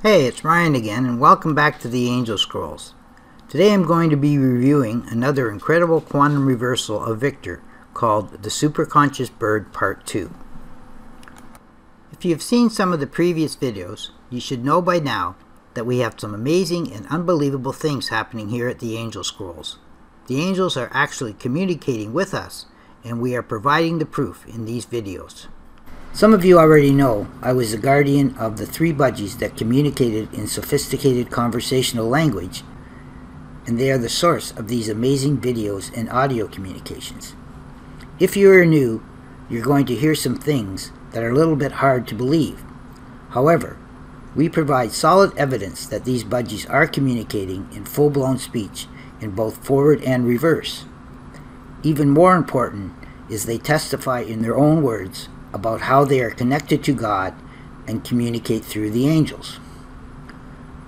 Hey, it's Ryan again, and welcome back to the Angel Scrolls. Today I'm going to be reviewing another incredible quantum reversal of Victor called the Superconscious Bird Part 2. If you have seen some of the previous videos, you should know by now that we have some amazing and unbelievable things happening here at the Angel Scrolls. The angels are actually communicating with us, and we are providing the proof in these videos. Some of you already know I was the guardian of the 3 budgies that communicated in sophisticated conversational language, and they are the source of these amazing videos and audio communications. If you are new, you're going to hear some things that are a little bit hard to believe. However, we provide solid evidence that these budgies are communicating in full-blown speech in both forward and reverse. Even more important is they testify in their own words about how they are connected to God and communicate through the angels.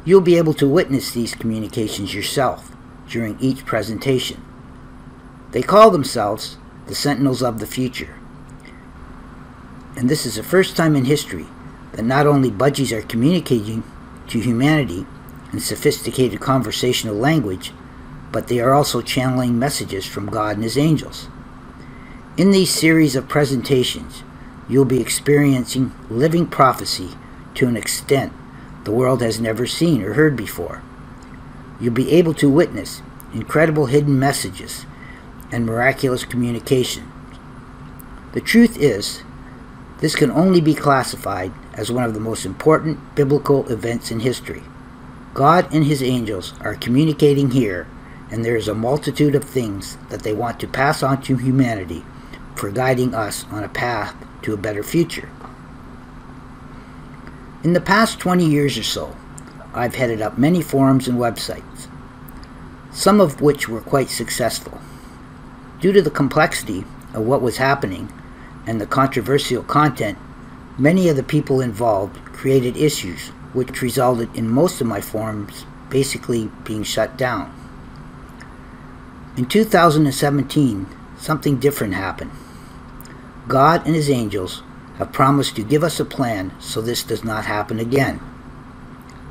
You'll be able to witness these communications yourself during each presentation. They call themselves the Sentinels of the Future. And this is the first time in history that not only budgies are communicating to humanity in sophisticated conversational language, but they are also channeling messages from God and His angels. In these series of presentations, you'll be experiencing living prophecy to an extent the world has never seen or heard before. You'll be able to witness incredible hidden messages and miraculous communication. The truth is, this can only be classified as one of the most important biblical events in history. God and His angels are communicating here, and there is a multitude of things that they want to pass on to humanity for guiding us on a path to a better future. In the past 20 years or so, I've headed up many forums and websites, some of which were quite successful. Due to the complexity of what was happening and the controversial content, many of the people involved created issues which resulted in most of my forums basically being shut down. In 2017, something different happened. God and His angels have promised to give us a plan so this does not happen again.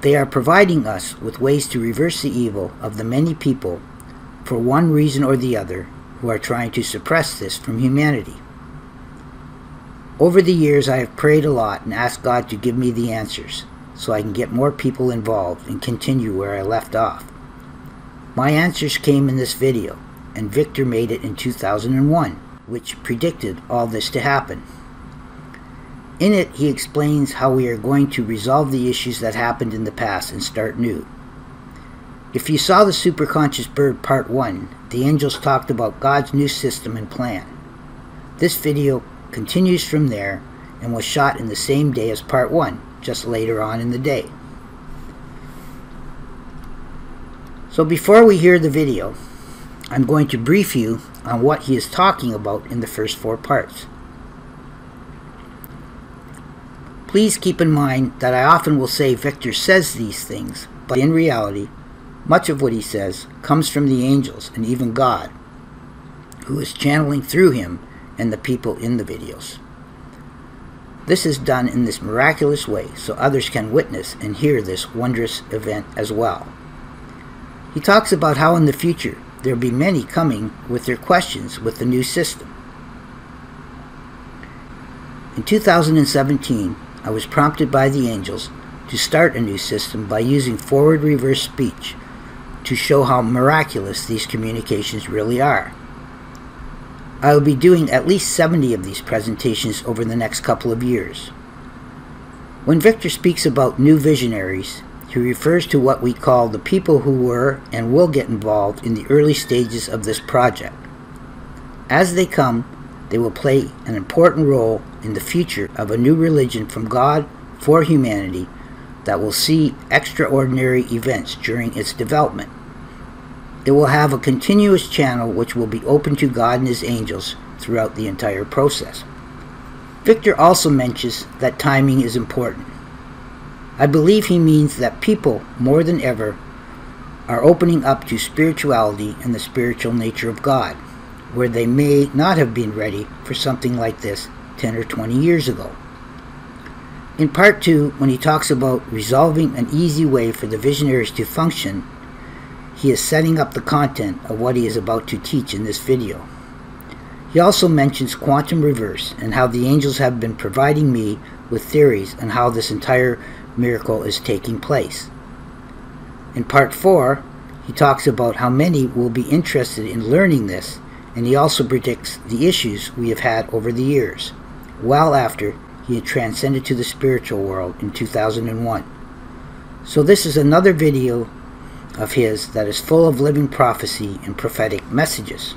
They are providing us with ways to reverse the evil of the many people, for one reason or the other, who are trying to suppress this from humanity. Over the years, I have prayed a lot and asked God to give me the answers so I can get more people involved and continue where I left off. My answers came in this video, and Victor made it in 2001. Which predicted all this to happen. In it, he explains how we are going to resolve the issues that happened in the past and start new. If you saw the Superconscious Bird Part 1, the angels talked about God's new system and plan. This video continues from there and was shot in the same day as Part 1, just later on in the day. So before we hear the video, I'm going to brief you on what he is talking about in the first 4 parts. Please keep in mind that I often will say Victor says these things, but in reality, much of what he says comes from the angels and even God, who is channeling through him and the people in the videos. This is done in this miraculous way so others can witness and hear this wondrous event as well. He talks about how in the future there will be many coming with their questions with the new system. In 2017, I was prompted by the angels to start a new system by using forward-reverse speech to show how miraculous these communications really are. I will be doing at least 70 of these presentations over the next couple of years. When Victor speaks about new visionaries, he refers to what we call the people who were and will get involved in the early stages of this project. As they come, they will play an important role in the future of a new religion from God for humanity that will see extraordinary events during its development. It will have a continuous channel which will be open to God and His angels throughout the entire process. Victor also mentions that timing is important. I believe he means that people, more than ever, are opening up to spirituality and the spiritual nature of God, where they may not have been ready for something like this 10 or 20 years ago. In part 2, when he talks about resolving an easy way for the visionaries to function, he is setting up the content of what he is about to teach in this video. He also mentions quantum reverse and how the angels have been providing me with theories on how this entire miracle is taking place. In part 4, he talks about how many will be interested in learning this, and he also predicts the issues we have had over the years, well after he had transcended to the spiritual world in 2001. So this is another video of his that is full of living prophecy and prophetic messages.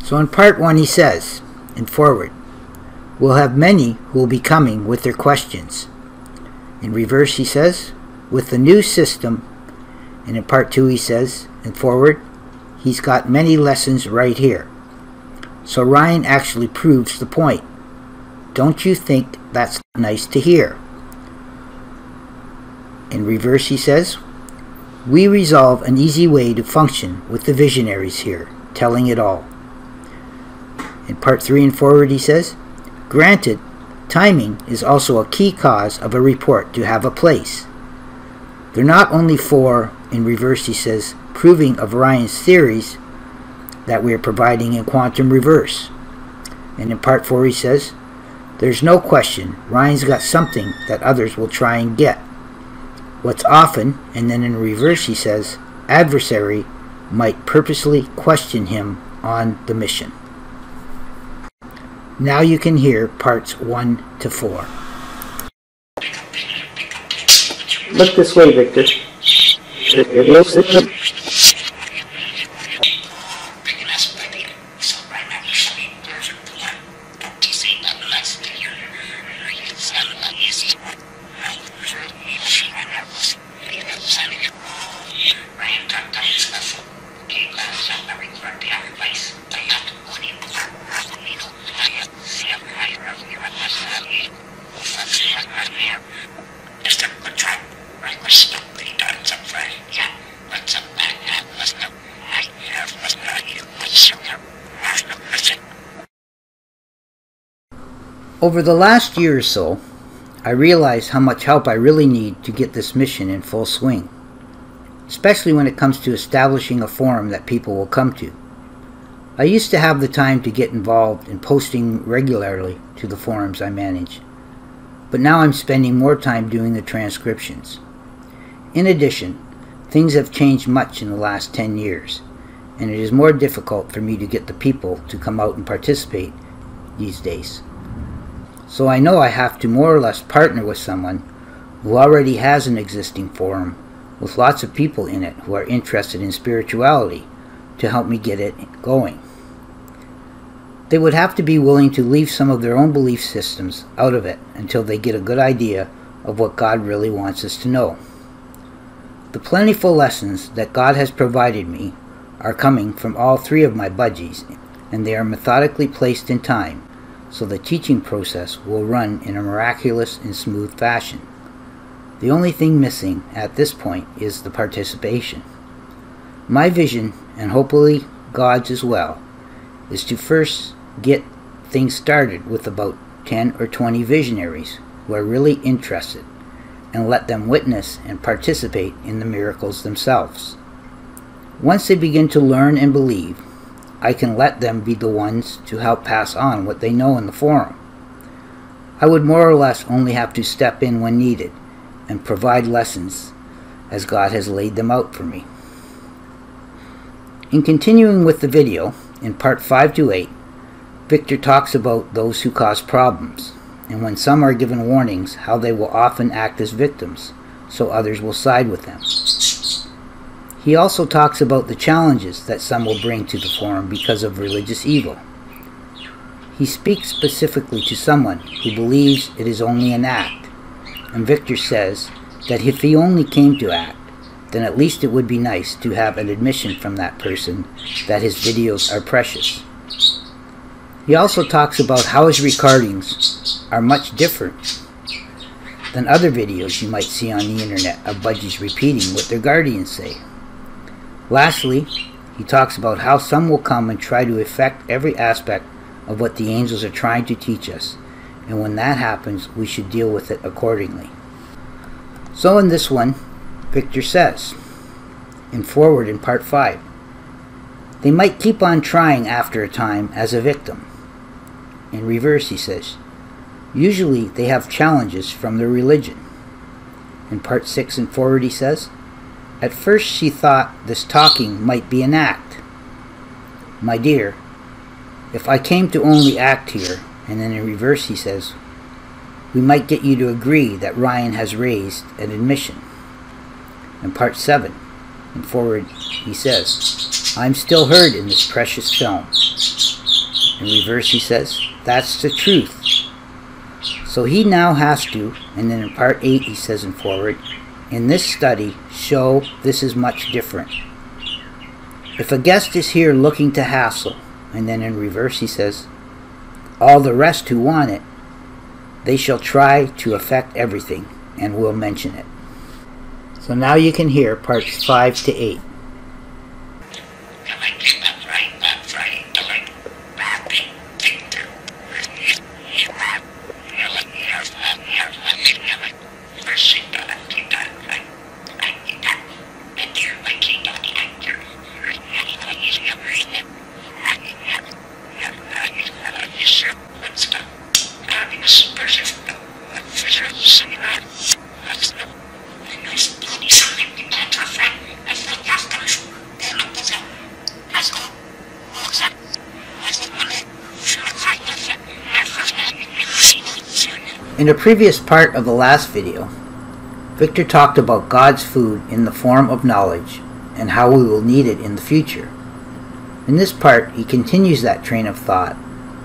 So in part 1 he says, in forward, we'll have many who will be coming with their questions. In reverse he says, with the new system. And in part 2 he says, in forward, he's got many lessons right here. So Ryan actually proves the point. Don't you think that's nice to hear? In reverse he says, we resolve an easy way to function with the visionaries here, telling it all. In part 3 and forward he says, granted, timing is also a key cause of a report to have a place. They're not only for, in reverse he says, proving of Ryan's theories that we are providing in quantum reverse. And in part 4 he says, there's no question Ryan's got something that others will try and get. What's often, and then in reverse he says, adversary might purposely question him on the mission. Now you can hear parts 1 to 4. Look this way, Victor. Over the last year or so, I realized how much help I really need to get this mission in full swing, especially when it comes to establishing a forum that people will come to. I used to have the time to get involved in posting regularly to the forums I manage, but now I'm spending more time doing the transcriptions. In addition, things have changed much in the last 10 years, and it is more difficult for me to get the people to come out and participate these days. So I know I have to more or less partner with someone who already has an existing forum with lots of people in it who are interested in spirituality to help me get it going. They would have to be willing to leave some of their own belief systems out of it until they get a good idea of what God really wants us to know. The plentiful lessons that God has provided me are coming from all 3 of my budgies, and they are methodically placed in time, so the teaching process will run in a miraculous and smooth fashion. The only thing missing at this point is the participation. My vision, and hopefully God's as well, is to first get things started with about 10 or 20 visionaries who are really interested, and let them witness and participate in the miracles themselves. Once they begin to learn and believe, I can let them be the ones to help pass on what they know in the forum. I would more or less only have to step in when needed and provide lessons as God has laid them out for me. In continuing with the video, in part 5 to 8, Victor talks about those who cause problems, and when some are given warnings, how they will often act as victims, so others will side with them. He also talks about the challenges that some will bring to the forum because of religious evil. He speaks specifically to someone who believes it is only an act, and Victor says that if he only came to act, then at least it would be nice to have an admission from that person that his videos are precious. He also talks about how his recordings are much different than other videos you might see on the internet of budgies repeating what their guardians say. Lastly, he talks about how some will come and try to affect every aspect of what the angels are trying to teach us, and when that happens, we should deal with it accordingly. So in this one, Victor says, in forward in part 5, they might keep on trying after a time as a victim. In reverse, he says, usually they have challenges from their religion. In part 6 and forward, he says, at first she thought this talking might be an act. My dear, if I came to only act here, and then in reverse he says, we might get you to agree that Ryan has raised an admission. In part 7 and forward, he says, I'm still heard in this precious film. In reverse he says, that's the truth. So he now has to, and then in part 8 he says in forward, in this study, show this is much different. If a guest is here looking to hassle, and then in reverse he says, all the rest who want it, they shall try to affect everything, and will mention it. So now you can hear parts 5 to 8. In a previous part of the last video, Victor talked about God's food in the form of knowledge and how we will need it in the future. In this part, he continues that train of thought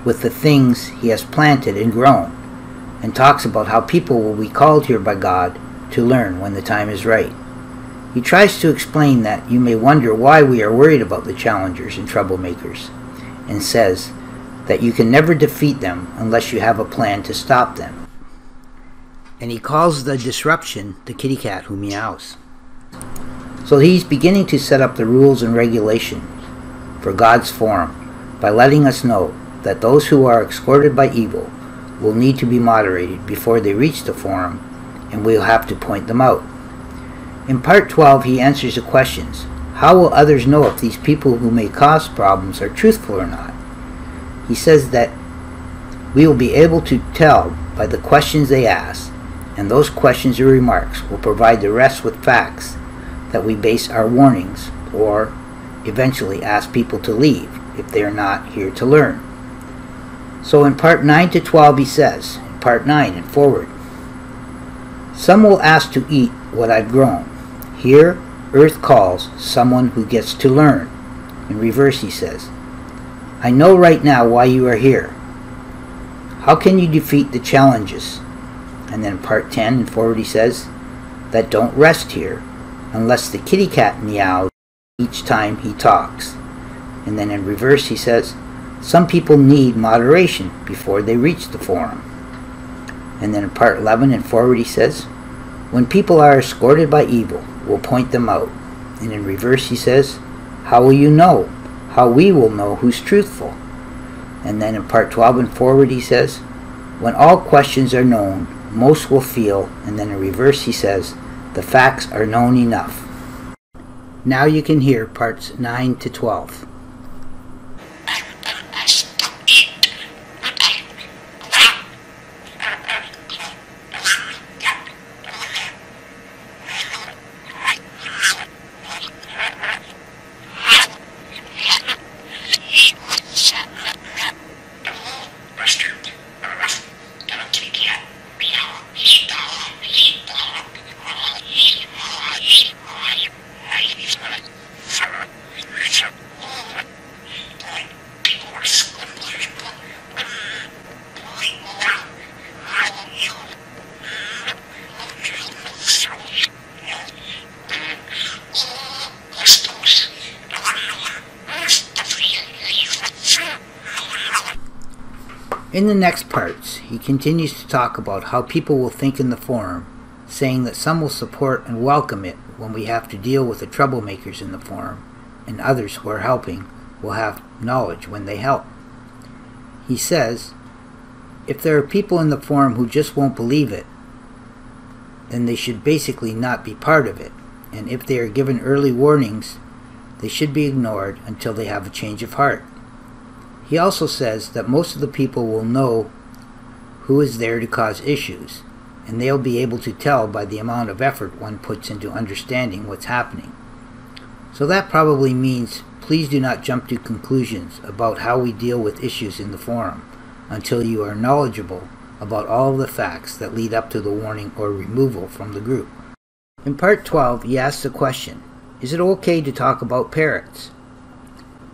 with the things he has planted and grown, and talks about how people will be called here by God to learn when the time is right. He tries to explain that you may wonder why we are worried about the challengers and troublemakers, and says that you can never defeat them unless you have a plan to stop them. And he calls the disruption the kitty cat who meows. So he's beginning to set up the rules and regulations for God's forum by letting us know that those who are escorted by evil will need to be moderated before they reach the forum, and we'll have to point them out. In part 12, he answers the questions. How will others know if these people who may cause problems are truthful or not? He says that we will be able to tell by the questions they ask, and those questions or remarks will provide the rest with facts that we base our warnings, or eventually ask people to leave if they are not here to learn. So in part 9 to 12 he says, in part 9 and forward, some will ask to eat what I've grown. Here, earth calls someone who gets to learn. In reverse he says, I know right now why you are here. How can you defeat the challenges? And then part 10 and forward he says, that don't rest here unless the kitty cat meows each time he talks. And then in reverse he says, some people need moderation before they reach the forum. And then in part 11 and forward he says, when people are escorted by evil, we'll point them out. And in reverse he says, how will you know? How we will know who's truthful. And then in part 12 and forward he says, when all questions are known, most will feel, and then in reverse he says, the facts are known enough. Now you can hear parts 9 to 12. In the next parts, he continues to talk about how people will think in the forum, saying that some will support and welcome it when we have to deal with the troublemakers in the forum, and others who are helping will have knowledge when they help. He says, if there are people in the forum who just won't believe it, then they should basically not be part of it. And if they are given early warnings, they should be ignored until they have a change of heart. He also says that most of the people will know who is there to cause issues, and they'll be able to tell by the amount of effort one puts into understanding what's happening. So that probably means please do not jump to conclusions about how we deal with issues in the forum until you are knowledgeable about all of the facts that lead up to the warning or removal from the group. In part 12, he asks the question, is it okay to talk about parrots?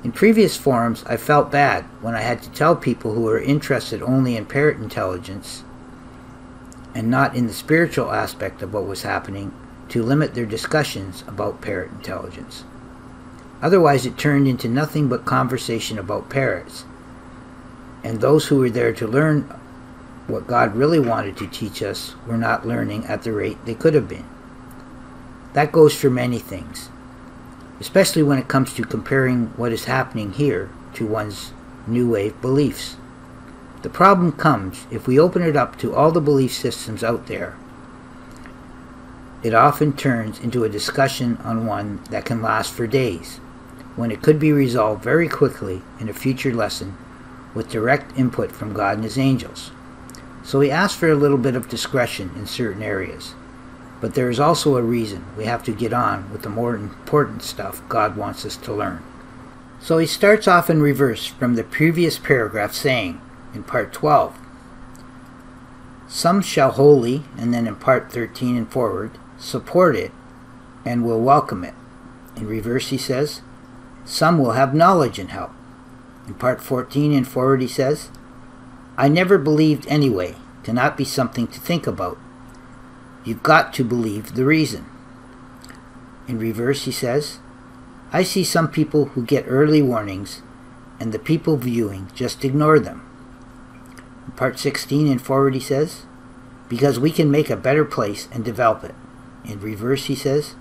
In previous forums, I felt bad when I had to tell people who were interested only in parrot intelligence and not in the spiritual aspect of what was happening to limit their discussions about parrot intelligence. Otherwise, it turned into nothing but conversation about parrots, and those who were there to learn what God really wanted to teach us were not learning at the rate they could have been. That goes for many things, especially when it comes to comparing what is happening here to one's New Wave beliefs. The problem comes if we open it up to all the belief systems out there. It often turns into a discussion on one that can last for days, when it could be resolved very quickly in a future lesson with direct input from God and His angels. So he asks for a little bit of discretion in certain areas. But there is also a reason we have to get on with the more important stuff God wants us to learn. So he starts off in reverse from the previous paragraph saying, in part 12, some shall wholly, and then in part 13 and forward, support it and will welcome it. In reverse he says, some will have knowledge and help. In part 14 and forward he says, I never believed anyway, cannot be something to think about. You've got to believe the reason. In reverse he says, I see some people who get early warnings and the people viewing just ignore them. In part 16 and forward he says, because we can make a better place and develop it. In reverse he says,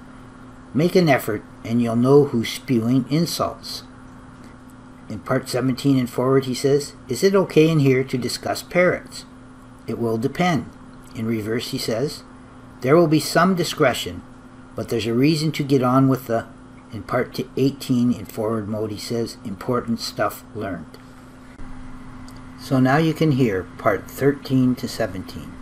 make an effort and you'll know who's spewing insults. In part 17 and forward he says, is it okay in here to discuss parrots? It will depend. In reverse he says, there will be some discretion, but there's a reason to get on with the, in part 18 in forward mode he says, important stuff learned. So now you can hear part 13 to 17.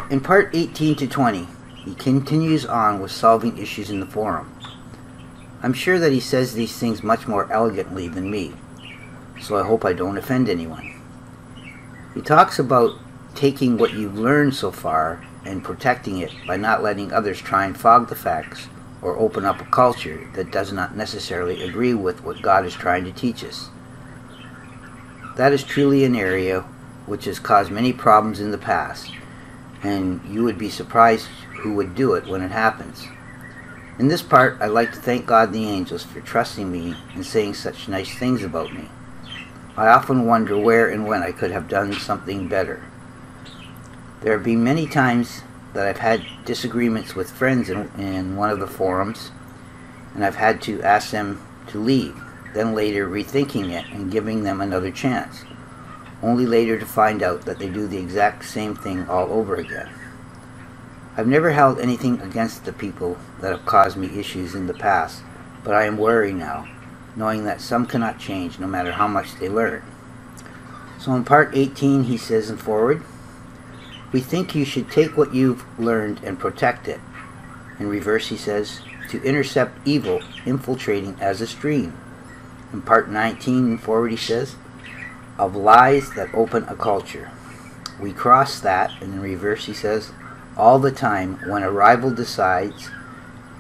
In part 18 to 20, he continues on with solving issues in the forum. I'm sure that he says these things much more elegantly than me, so I hope I don't offend anyone. He talks about taking what you've learned so far and protecting it by not letting others try and fog the facts or open up a culture that does not necessarily agree with what God is trying to teach us. That is truly an area which has caused many problems in the past, and you would be surprised who would do it when it happens. In this part, I'd like to thank God and the angels for trusting me and saying such nice things about me. I often wonder where and when I could have done something better. There have been many times that I've had disagreements with friends in one of the forums, and I've had to ask them to leave, then later rethinking it and giving them another chance, only later to find out that they do the exact same thing all over again. I've never held anything against the people that have caused me issues in the past, but I am wary now, knowing that some cannot change no matter how much they learn. So in part 18 he says in forward, we think you should take what you've learned and protect it. In reverse he says, to intercept evil infiltrating as a stream. In part 19 and forward he says, of lies that open a culture. We cross that, and in reverse he says, all the time when a rival decides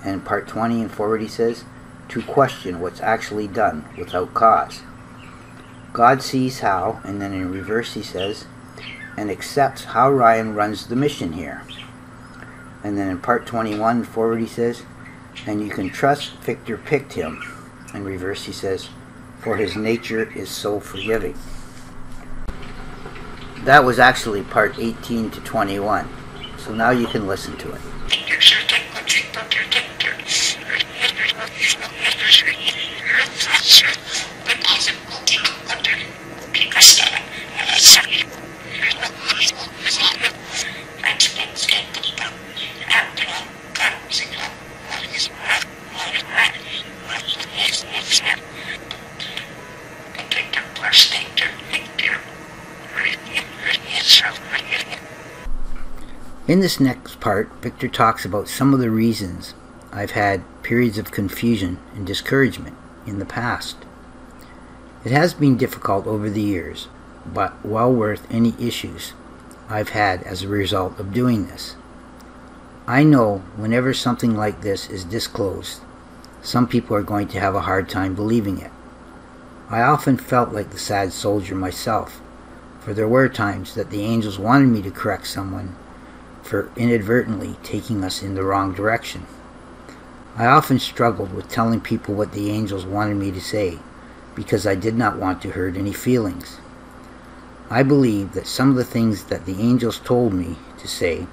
And in part 20 and forward he says, to question what's actually done without cause. God sees how, and then in reverse he says, and accepts how Ryan runs the mission here. And then in part 21 forward he says, and you can trust Victor picked him. In reverse he says, for his nature is so forgiving. That was actually part 18 to 21. So now you can listen to it. In this next part, Victor talks about some of the reasons I've had periods of confusion and discouragement in the past. It has been difficult over the years, but well worth any issues I've had as a result of doing this. I know whenever something like this is disclosed, some people are going to have a hard time believing it. I often felt like the sad soldier myself, for there were times that the angels wanted me to correct someone for inadvertently taking us in the wrong direction. I often struggled with telling people what the angels wanted me to say because I did not want to hurt any feelings. I believe that some of the things that the angels told me to say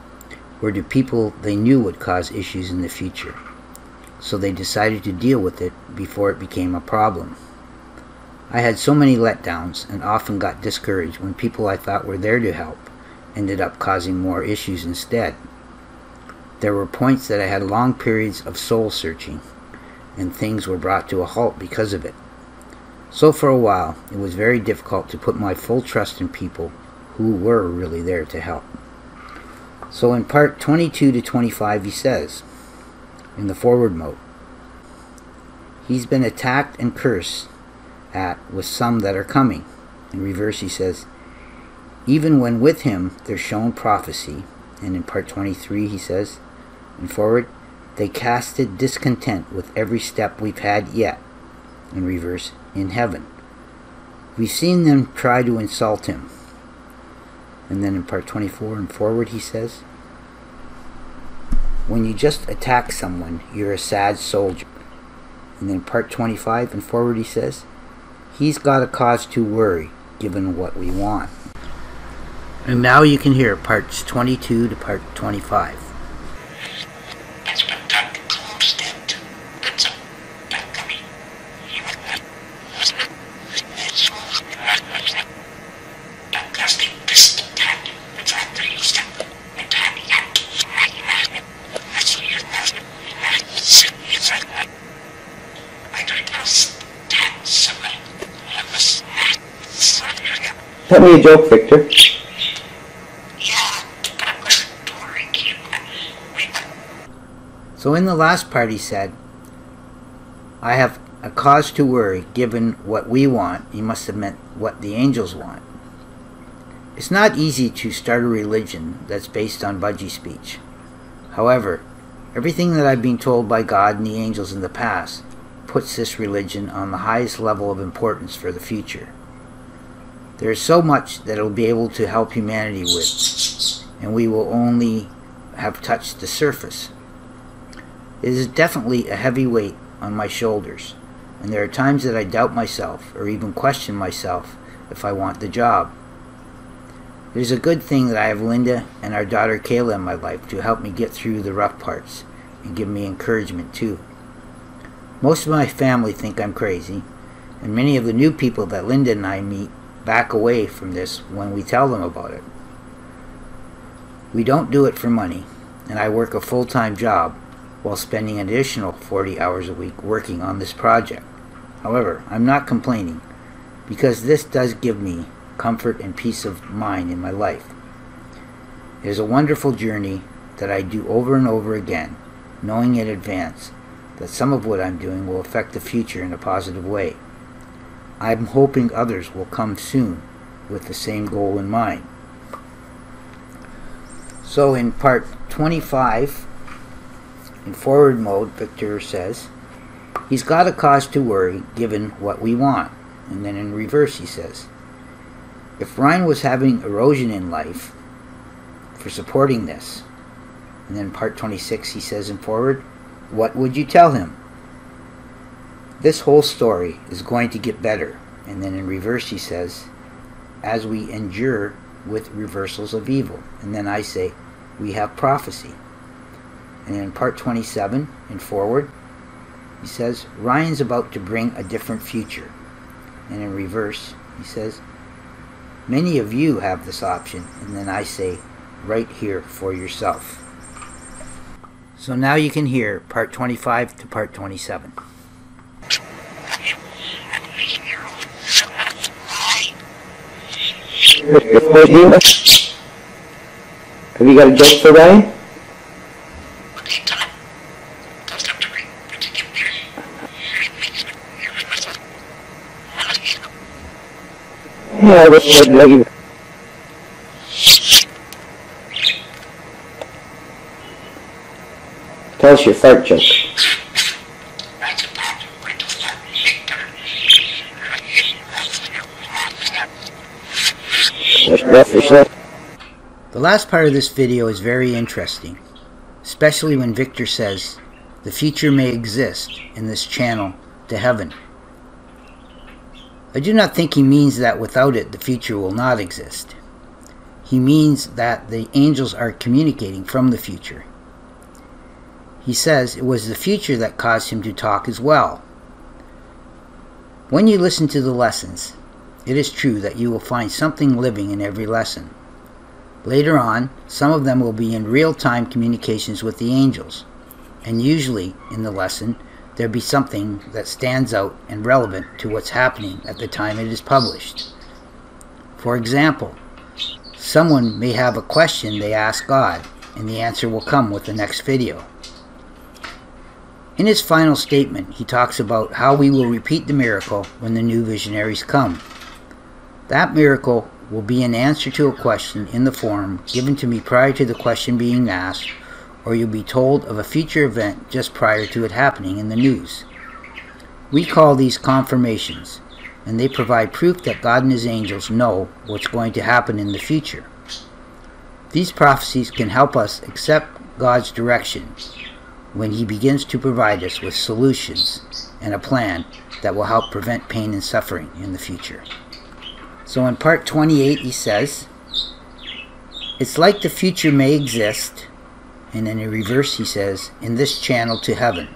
were to people they knew would cause issues in the future, so they decided to deal with it before it became a problem. I had so many letdowns and often got discouraged when people I thought were there to help ended up causing more issues instead. There were points that I had long periods of soul searching, and things were brought to a halt because of it. So for a while, it was very difficult to put my full trust in people who were really there to help. So in part 22 to 25 he says, in the forward mode, he's been attacked and cursed at with some that are coming. In reverse he says, even when with him they're shown prophecy. And in part 23 he says, and forward, they casted discontent with every step we've had yet. In reverse, in heaven. We've seen them try to insult him. And then in part 24 and forward he says, when you just attack someone, you're a sad soldier. And then part 25 and forward he says, he's got a cause to worry given what we want. And now you can hear parts 22 to part 25. Tell me a joke, Victor. So in the last part he said, I have a cause to worry given what we want. He must have meant what the angels want. It's not easy to start a religion that's based on budgie speech. However, everything that I've been told by God and the angels in the past puts this religion on the highest level of importance for the future. There is so much that it will be able to help humanity with, and we will only have touched the surface. It is definitely a heavy weight on my shoulders, and there are times that I doubt myself or even question myself if I want the job. It is a good thing that I have Linda and our daughter Kayla in my life to help me get through the rough parts and give me encouragement too. Most of my family think I'm crazy, and many of the new people that Linda and I meet back away from this when we tell them about it. We don't do it for money, and I work a full-time job while spending an additional 40 hours a week working on this project. However, I'm not complaining, because this does give me comfort and peace of mind in my life. It is a wonderful journey that I do over and over again, knowing in advance that some of what I'm doing will affect the future in a positive way. I'm hoping others will come soon with the same goal in mind. So in part 25 In forward mode, Victor says, he's got a cause to worry given what we want. And then in reverse he says, if Ryan was having erosion in life for supporting this. And then part 26 he says in forward, what would you tell him? This whole story is going to get better. And then in reverse he says, as we endure with reversals of evil. And then I say, we have prophecy. And in part 27 in forward he says, Ryan's about to bring a different future. And in reverse he says, many of you have this option. And then I say, right here for yourself. So now you can hear part 25 to part 27. Have you got a joke for Ryan? Yeah, what tell us your fart joke. The last part of this video is very interesting, especially when Victor says the future may exist in this channel to heaven. I do not think he means that without it the future will not exist. He means that the angels are communicating from the future. He says it was the future that caused him to talk as well. When you listen to the lessons, it is true that you will find something living in every lesson. Later on, some of them will be in real-time communications with the angels, and usually in the lesson there'll be something that stands out and relevant to what's happening at the time it is published. For example, someone may have a question they ask God, and the answer will come with the next video. In his final statement, he talks about how we will repeat the miracle when the new visionaries come. That miracle will be an answer to a question in the form given to me prior to the question being asked, or you'll be told of a future event just prior to it happening in the news. We call these confirmations, and they provide proof that God and his angels know what's going to happen in the future. These prophecies can help us accept God's direction when he begins to provide us with solutions and a plan that will help prevent pain and suffering in the future. So in part 28 he says, it's like the future may exist, and then in reverse he says, in this channel to heaven.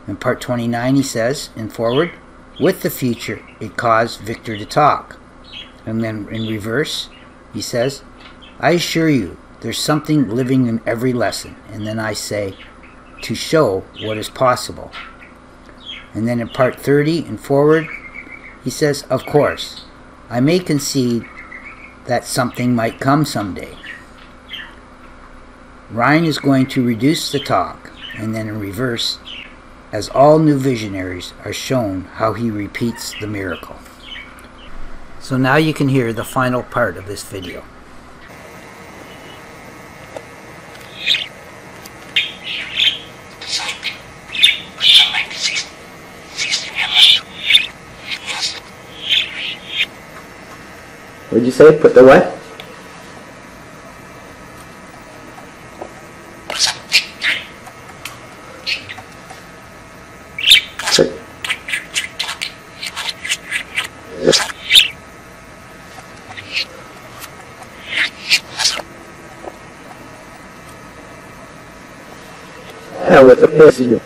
In part 29 he says, in forward, with the future it caused Victor to talk. And then in reverse he says, I assure you there's something living in every lesson. And then I say, to show what is possible. And then in part 30 and forward he says, of course, I may concede that something might come someday. Ryan is going to reduce the talk, and then in reverse, as all new visionaries are shown how he repeats the miracle. So now you can hear the final part of this video. What'd you say? Put the what? With the piss you.